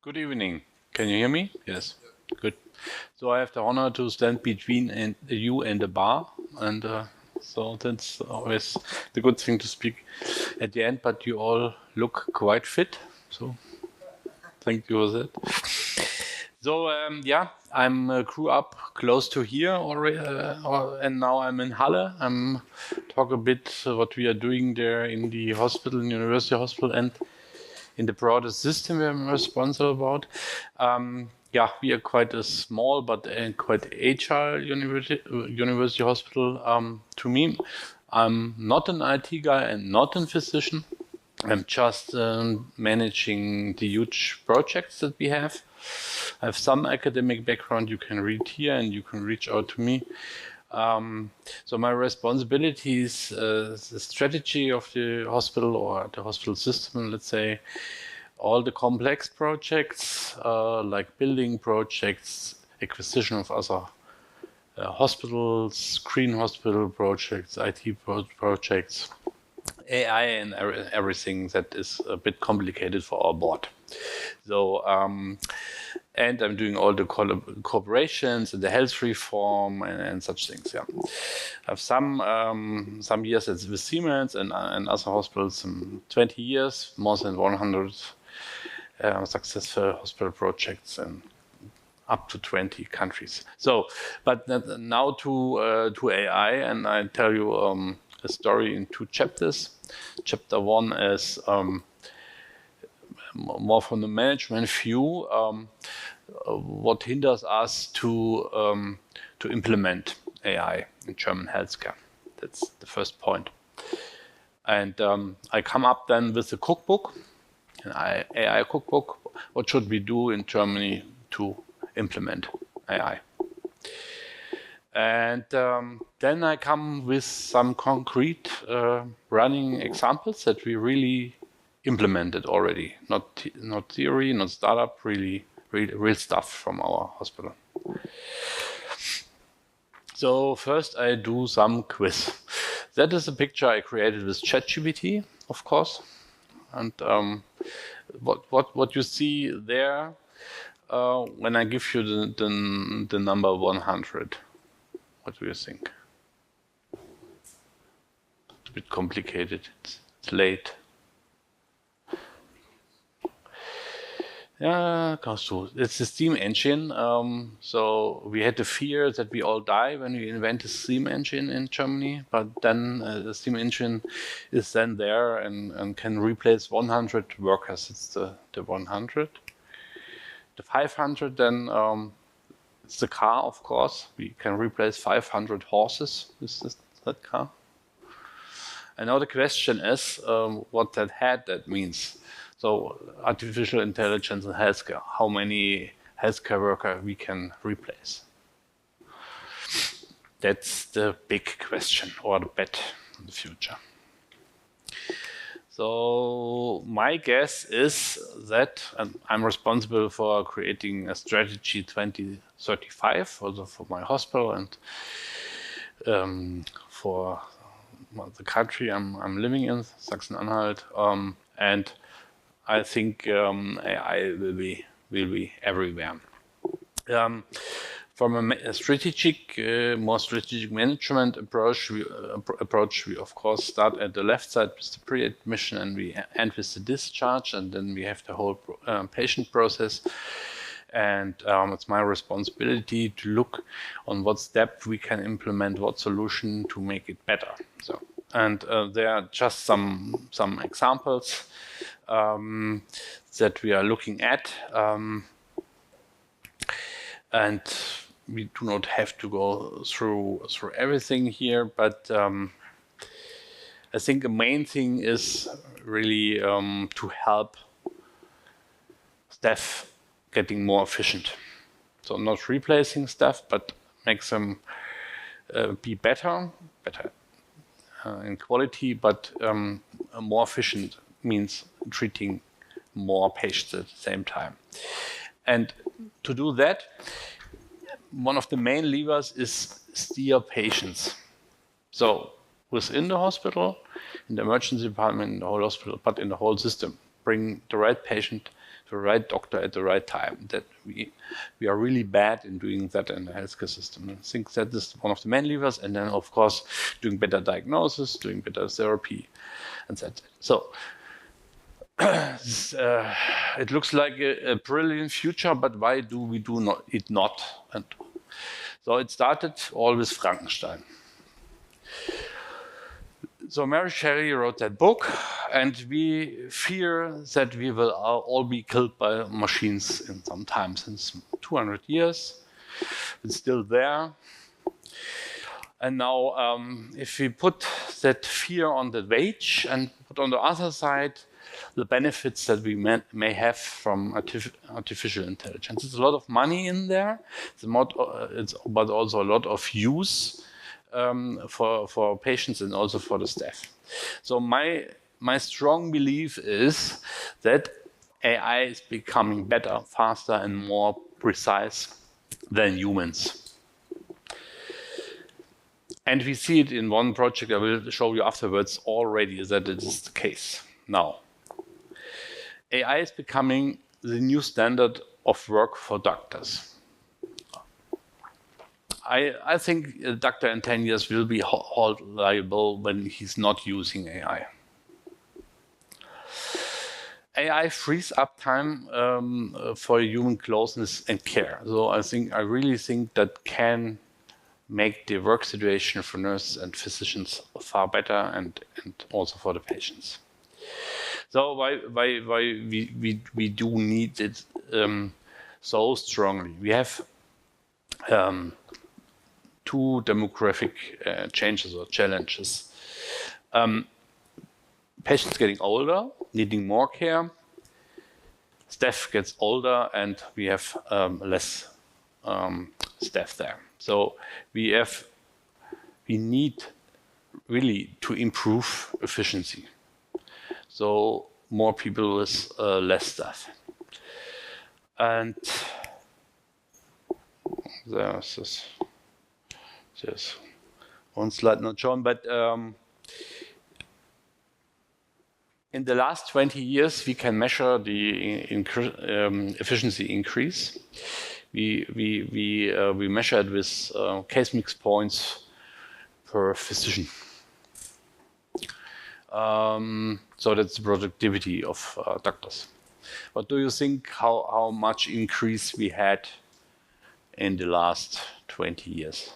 Good evening. Can you hear me? Yes. Good. So I have the honor to stand between you and the bar, and so that's always the good thing to speak at the end. But you all look quite fit, so thank you for that. So yeah, I'm grew up close to here already, and now I'm in Halle. I'm talk a bit what we are doing there in the hospital, university hospital, and in the broader system I'm responsible about. Yeah, we are quite a small but quite agile university hospital. To me, I'm not an IT guy and not a physician. I'm just managing the huge projects that we have. I have some academic background you can read here and you can reach out to me. So my responsibility is the strategy of the hospital or the hospital system, let's say, all the complex projects like building projects, acquisition of other hospitals, green hospital projects, IT projects, AI and everything that is a bit complicated for our board. So, and I'm doing all the cooperations and the health reform and such things. Yeah, I have some years with Siemens and other hospitals, 20 years, more than 100 successful hospital projects and up to 20 countries. So, but now to AI, and I tell you a story in 2 chapters. Chapter 1 is more from the management view, what hinders us to implement AI in German healthcare. That's the first point. And I come up then with a cookbook, an AI cookbook. What should we do in Germany to implement AI? And then I come with some concrete running examples that we really implemented already, not theory, not startup, really real stuff from our hospital. So first I do some quiz. That is a picture I created with ChatGPT, of course. And what you see there when I give you the number 100, what do you think? It's a bit complicated. It's late. Yeah, it's the steam engine. So we had the fear that we all die when we invent a steam engine in Germany, but then the steam engine is then there and can replace 100 workers. It's the 100. The 500 then it's the car, of course. We can replace 500 horses with that car. And now the question is what that means. So artificial intelligence in healthcare, how many healthcare workers we can replace? That's the big question or the bet in the future. So my guess is that I'm responsible for creating a strategy 2035, also for my hospital and for the country I'm living in, Sachsen-Anhalt, and I think AI will be everywhere. From a strategic, more strategic management approach, we of course start at the left side with the pre-admission, and we end with the discharge, and then we have the whole patient process. And it's my responsibility to look on what step we can implement, what solution to make it better. So, and there are just some examples that we are looking at, and we do not have to go through everything here, but I think the main thing is really to help staff getting more efficient. So not replacing staff, but make them be better in quality, but more efficient means treating more patients at the same time. And to do that, one of the main levers is steer patients. So within the hospital, in the emergency department, in the whole hospital, but in the whole system, bring the right patient the right doctor at the right time. That we are really bad in doing that in the healthcare system. I think that is one of the main levers, and then of course doing better diagnosis, doing better therapy, and that. So it looks like a brilliant future, but why do we do it not? And so it started all with Frankenstein. So Mary Shelley wrote that book, and we fear that we will all be killed by machines in some time. Since 200 years, it's still there. And now, if we put that fear on the wage and put on the other side the benefits that we may have from artificial intelligence, there's a lot of money in there, but also a lot of use for patients and also for the staff. So my strong belief is that AI is becoming better, faster, and more precise than humans. And we see it in one project I will show you afterwards already that it is the case. Now, AI is becoming the new standard of work for doctors. I think a doctor in 10 years will be held liable when he's not using AI. AI frees up time for human closeness and care. So I really think that can make the work situation for nurses and physicians far better and also for the patients. So why we do need it so strongly? We have two demographic changes or challenges. Patients getting older, needing more care. Staff gets older, and we have less staff there. So we need really to improve efficiency. So more people with less staff. And there's one slide not shown, but in the last 20 years, we can measure the efficiency increase. We measure it with case mix points per physician. So that's the productivity of doctors. What do you think how much increase we had in the last 20 years?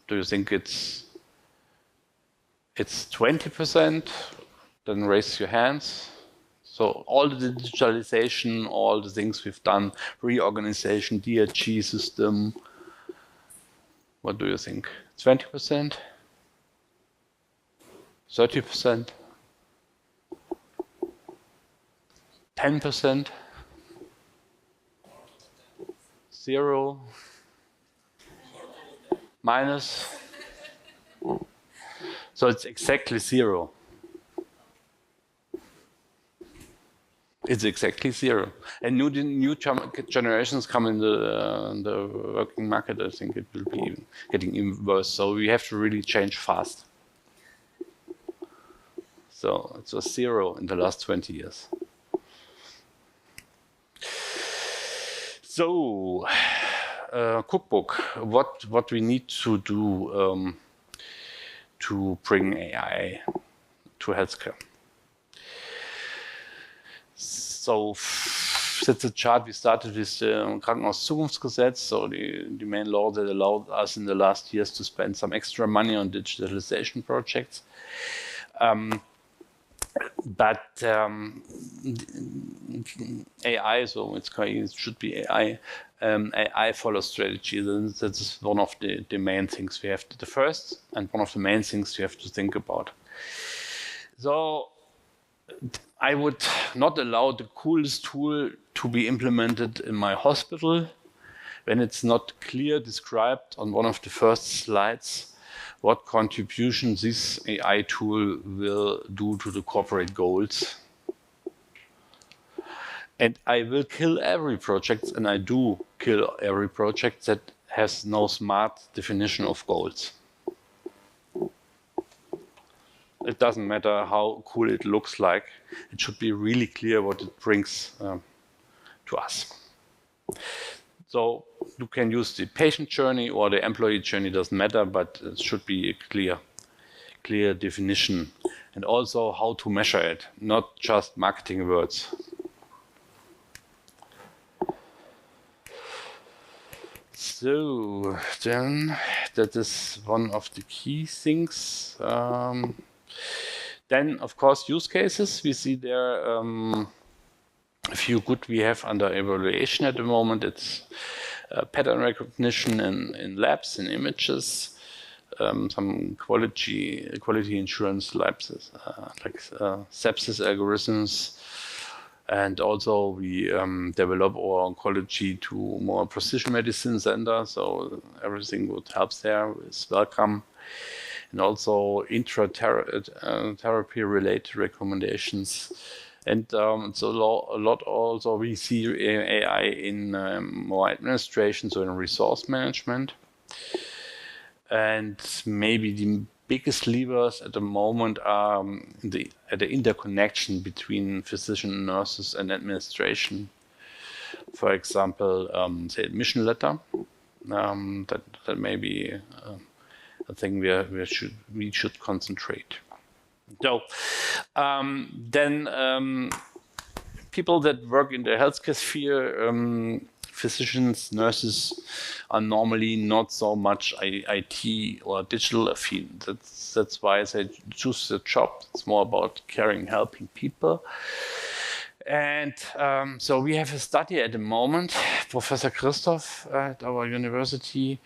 Do you think it's 20%? Then raise your hands. So all the digitalization, all the things we've done, reorganization, DRG system. What do you think? 20%? 30%? 10%? 0? Minus? So it's exactly 0. It's exactly 0. And new generations come in the working market. I think it will be getting even worse. So we have to really change fast. So it was 0 in the last 20 years. So cookbook. What we need to do to bring AI to healthcare. So that's a chart we started with the Krankenhauszukunftsgesetz, so the main law that allowed us in the last years to spend some extra money on digitalization projects. But AI, so it should be AI. AI follows strategy. That's one of the main things we have to, the first and one of the main things we have to think about. So I would not allow the coolest tool to be implemented in my hospital when it's not clear described on one of the first slides what contribution this AI tool will do to the corporate goals. And I will kill every project, and I do kill every project that has no smart definition of goals. it doesn't matter how cool it looks like. It should be really clear what it brings to us. So you can use the patient journey or the employee journey, doesn't matter, but it should be a clear definition. And also how to measure it, not just marketing words. So then that is one of the key things. Then, of course, use cases. We see there a few good we have under evaluation at the moment. It's pattern recognition in labs, in images, some quality insurance labs, like sepsis algorithms. And also we develop our oncology to more precision medicine center. So everything what helps there is welcome. And also intra-therapy related recommendations. And it's a lot also we see AI in more administration, so in resource management. And maybe the biggest levers at the moment are at the interconnection between physician, nurses, and administration. For example, the admission letter. That may be a thing we should concentrate. So then people that work in the healthcare sphere, physicians, nurses are normally not so much IT or digital affine. That's why they choose the job. It's more about caring, helping people. And so we have a study at the moment. Professor Christoph at our university,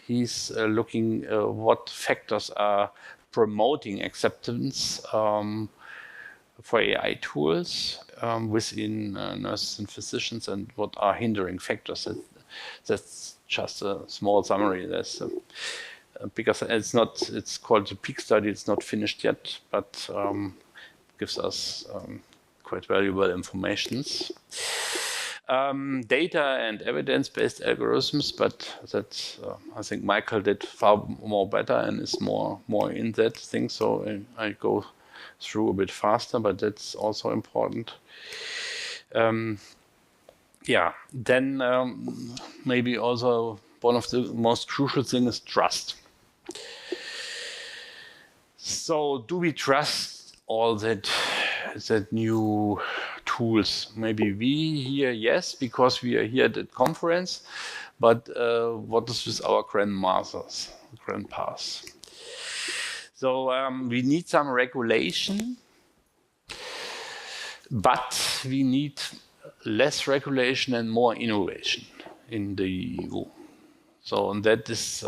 he's looking what factors are promoting acceptance for AI tools within nurses and physicians, and what are hindering factors. That's just a small summary. There's because it's called the peak study. It's not finished yet, but gives us quite valuable informations. Data and evidence-based algorithms, but that's I think Michael did far more better and is more in that thing. So I go through a bit faster, but that's also important. Yeah, then maybe also one of the most crucial things is trust. So do we trust all that new tools? Maybe we here, yes, because we are here at the conference, but what is with our grandpas? So we need some regulation, but we need less regulation and more innovation in the EU. So and that is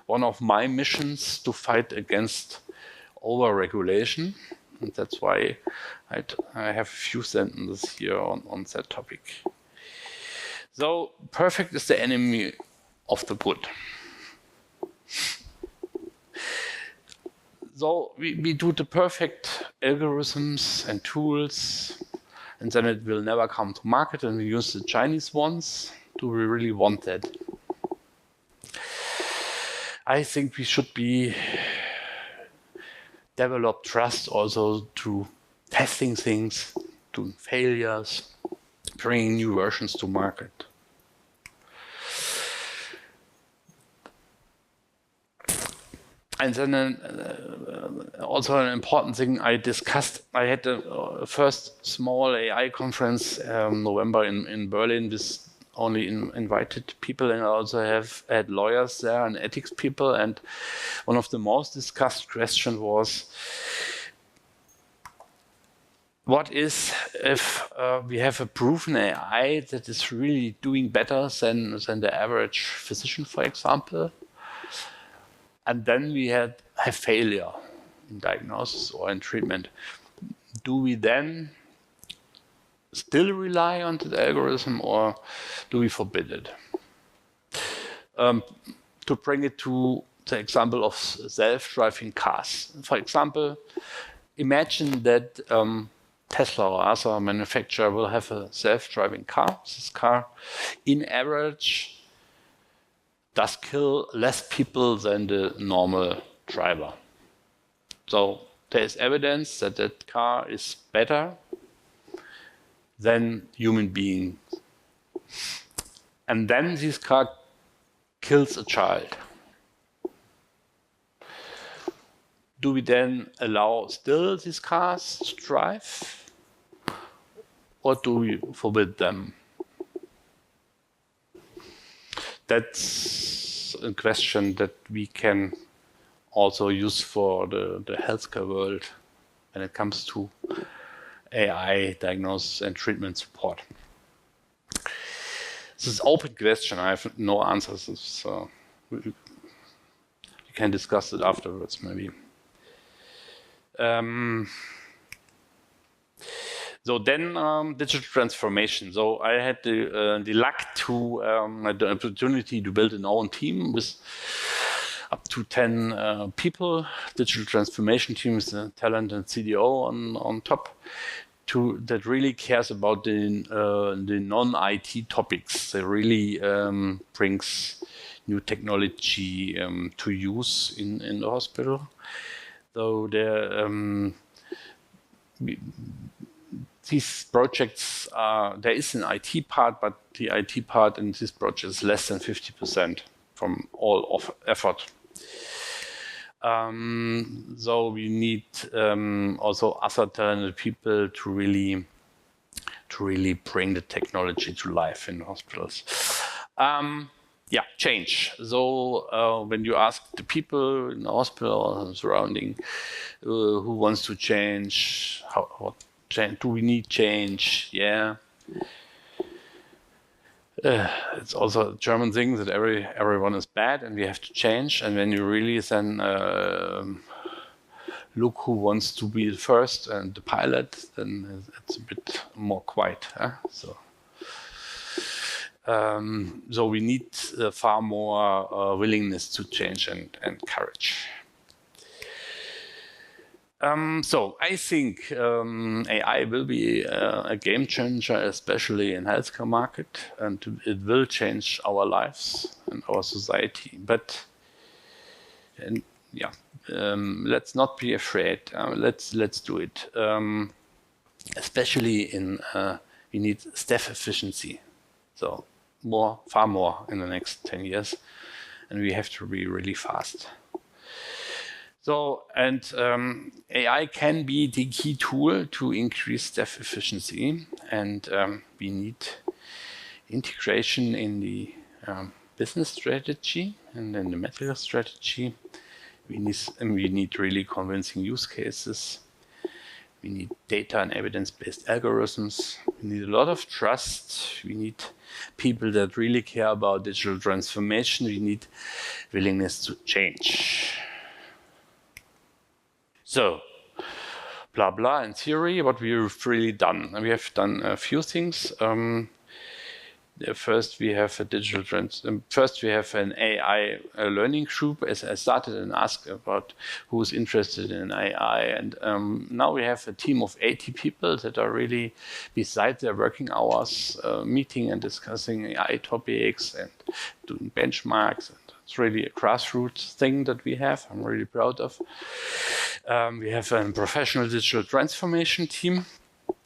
one of my missions, to fight against over-regulation. And that's why I have a few sentences here on that topic. So perfect is the enemy of the good. So we do the perfect algorithms and tools, and then it will never come to market, and we use the Chinese ones. Do we really want that? I think we should develop trust also to testing things, to failures, bringing new versions to market. And then also an important thing I discussed, I had the first small AI conference November in Berlin with only invited people, and I also had lawyers there and ethics people, and one of the most discussed questions was, what is if we have a proven AI that is really doing better than the average physician, for example, and then we have failure in diagnosis or in treatment? Do we then still rely on the algorithm, or do we forbid it? To bring it to the example of self-driving cars. For example, imagine that Tesla or other manufacturer will have a self-driving car. This car, in average, does kill less people than the normal driver. So there is evidence that that car is better than human being. And then this car kills a child. Do we then allow still these cars to drive? Or do we forbid them? That's a question that we can also use for the healthcare world when it comes to AI diagnosis and treatment support. This is an open question. I have no answers. So we can discuss it afterwards, maybe. So then digital transformation. So I had the luck to had the opportunity to build an own team with up to 10 people. Digital transformation team is a talent and CDO on top. That really cares about the non-IT topics. That really brings new technology to use in the hospital. So these projects there is an IT part, but the IT part in this project is less than 50% from all of effort. So we need also other talented people to really bring the technology to life in hospitals. Yeah, change. So when you ask the people in the hospital or surrounding who wants to change, what change, do we need change? Yeah. It's also a German thing that everyone is bad and we have to change. And when you really then look who wants to be the first and the pilot, then it's a bit more quiet. Huh? So we need far more willingness to change and courage. So I think AI will be a game changer, especially in healthcare market, and it will change our lives and our society. But let's not be afraid. Let's do it. Especially we need staff efficiency. So far more in the next 10 years, and we have to be really fast. So, and AI can be the key tool to increase staff efficiency, and we need integration in the business strategy and in the medical strategy. We need really convincing use cases. We need data and evidence-based algorithms. We need a lot of trust. We need people that really care about digital transformation. We need willingness to change. So, blah, blah, in theory, what we've really done. And we have done a few things. First, we have first we have an AI learning group. As I started and asked about who's interested in AI, and now we have a team of 80 people that are really, besides their working hours, meeting and discussing AI topics and doing benchmarks. It's really a grassroots thing that we have. I'm really proud of. We have a professional digital transformation team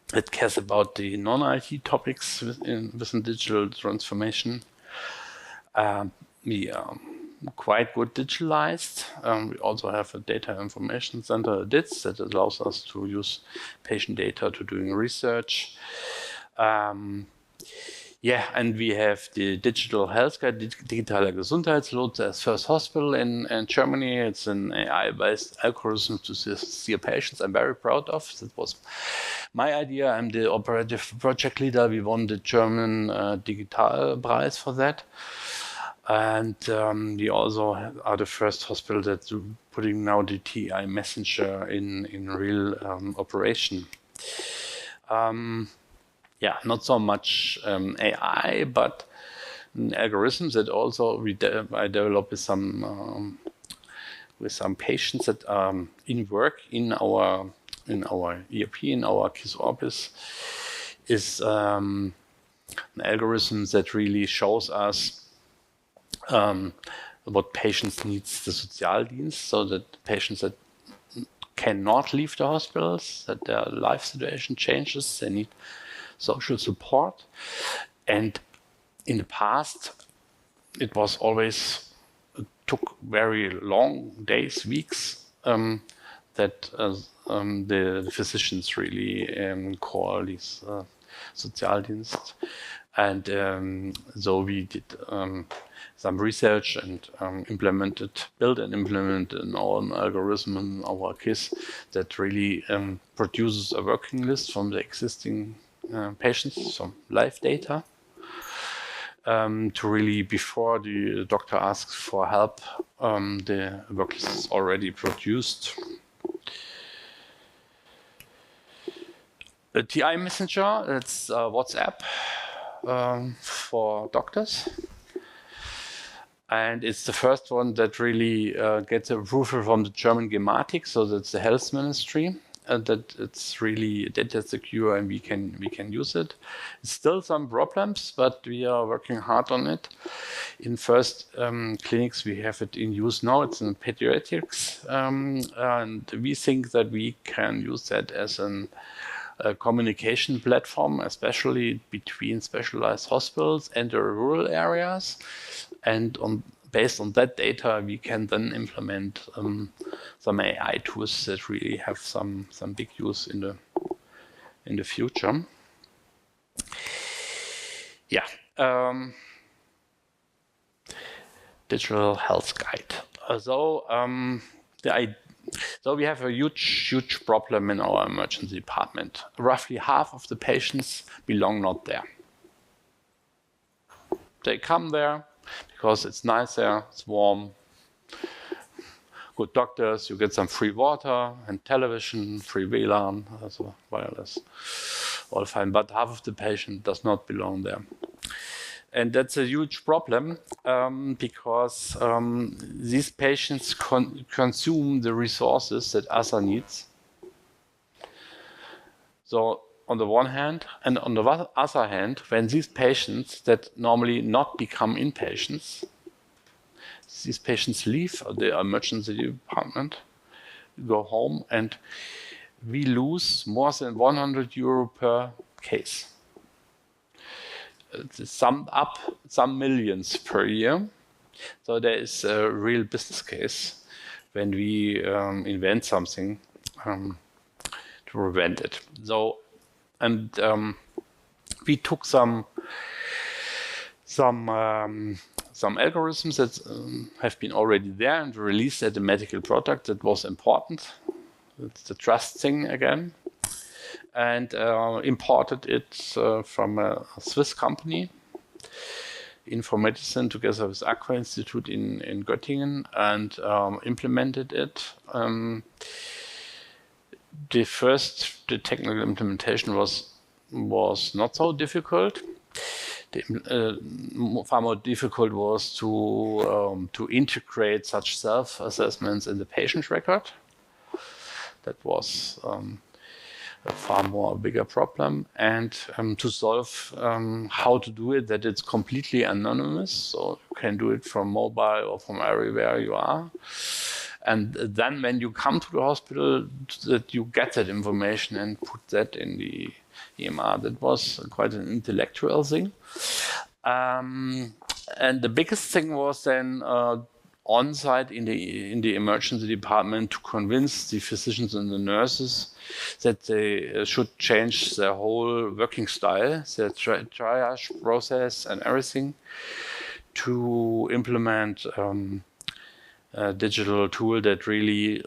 that cares about the non-IT topics within digital transformation. We are quite good digitalized. We also have a data information center, DITS, that allows us to use patient data to doing research. Yeah, and we have the digital healthcare, digitaler Gesundheitslotse as first hospital in Germany. It's an AI-based algorithm to steer patients. I'm very proud of. That was my idea. I'm the operative project leader. We won the German Digital Prize for that. And we also are the first hospital that's putting now the TI messenger in real operation. Yeah, not so much AI, but algorithms that also I developed with some patients that in work in our ERP, in our KISS Orbis, is an algorithm that really shows us what patients needs the Sozialdienst, so that patients that cannot leave the hospitals, that their life situation changes, they need social support. And in the past, it was always, it took very long days, weeks, that the physicians really call these Sozialdienst. And so we did some research and built and implemented an own algorithm in our KISS that really produces a working list from the existing patients, some live data, to really, before the doctor asks for help, the work list is already produced. The TI Messenger, it's WhatsApp for doctors. And it's the first one that really gets approval from the German Gematik, so that's the health ministry, and that it's really data secure and we can use it. It's still some problems, but we are working hard on it. In first clinics, we have it in use now. It's in pediatrics, and we think that we can use that as a communication platform, especially between specialized hospitals and the rural areas. And based on that data, we can then implement some AI tools that really have some big use in the future. Yeah, digital health guide. So we have a huge problem in our emergency department. Roughly half of the patients belong not there. They come there because it's nice there, it's warm, good doctors, you get some free water and television, free WLAN, also wireless, all fine. But half of the patient does not belong there. And that's a huge problem because these patients consume the resources that other needs. So on the one hand, and on the other hand, when these patients that normally not become inpatients, these patients leave the emergency department, go home, and we lose more than 100 euro per case. It's summed up some millions per year. So there is a real business case when we invent something to prevent it. So, and we took some algorithms that have been already there and released as a medical product that was important. It's the trust thing again. And imported it from a Swiss company, Infomedicine, together with Aqua Institute in Göttingen, and implemented it. The technical implementation was not so difficult. Far more difficult was to integrate such self-assessments in the patient record. That was a far more bigger problem, and to solve how to do it, that it's completely anonymous, so you can do it from mobile or from everywhere you are. And then when you come to the hospital, that you get that information and put that in the EMR. That was quite an intellectual thing. And the biggest thing was then on-site in the emergency department to convince the physicians and the nurses that they should change their whole working style, their triage process and everything, to implement a digital tool that really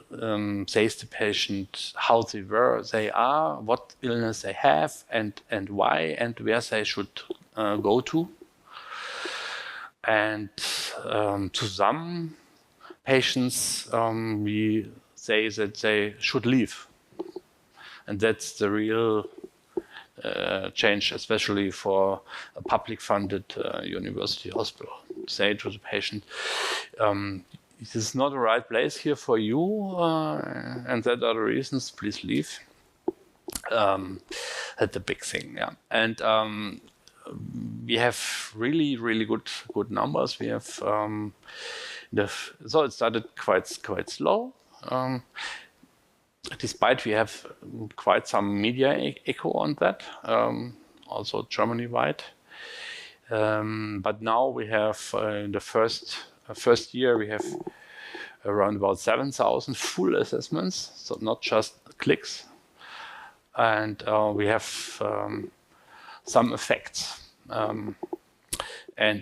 says to the patient how they are, what illness they have, and why, and where they should go to. And to some patients, we say that they should leave. And that's the real change, especially for a public-funded university hospital. Say to the patient, this is not the right place here for you, and that are the reasons, please leave. That's a big thing, yeah. And we have really good numbers. We have so it started quite slow. despite we have quite some media echo on that, also Germany-wide. But now we have in the first year we have around about 7,000 full assessments, so not just clicks, and we have some effects, and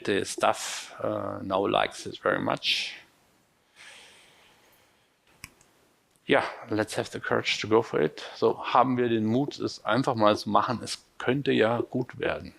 the staff now likes it very much. Ja, let's have the courage to go for it. So haben wir den Mut, es einfach mal zu machen. Es könnte ja gut werden.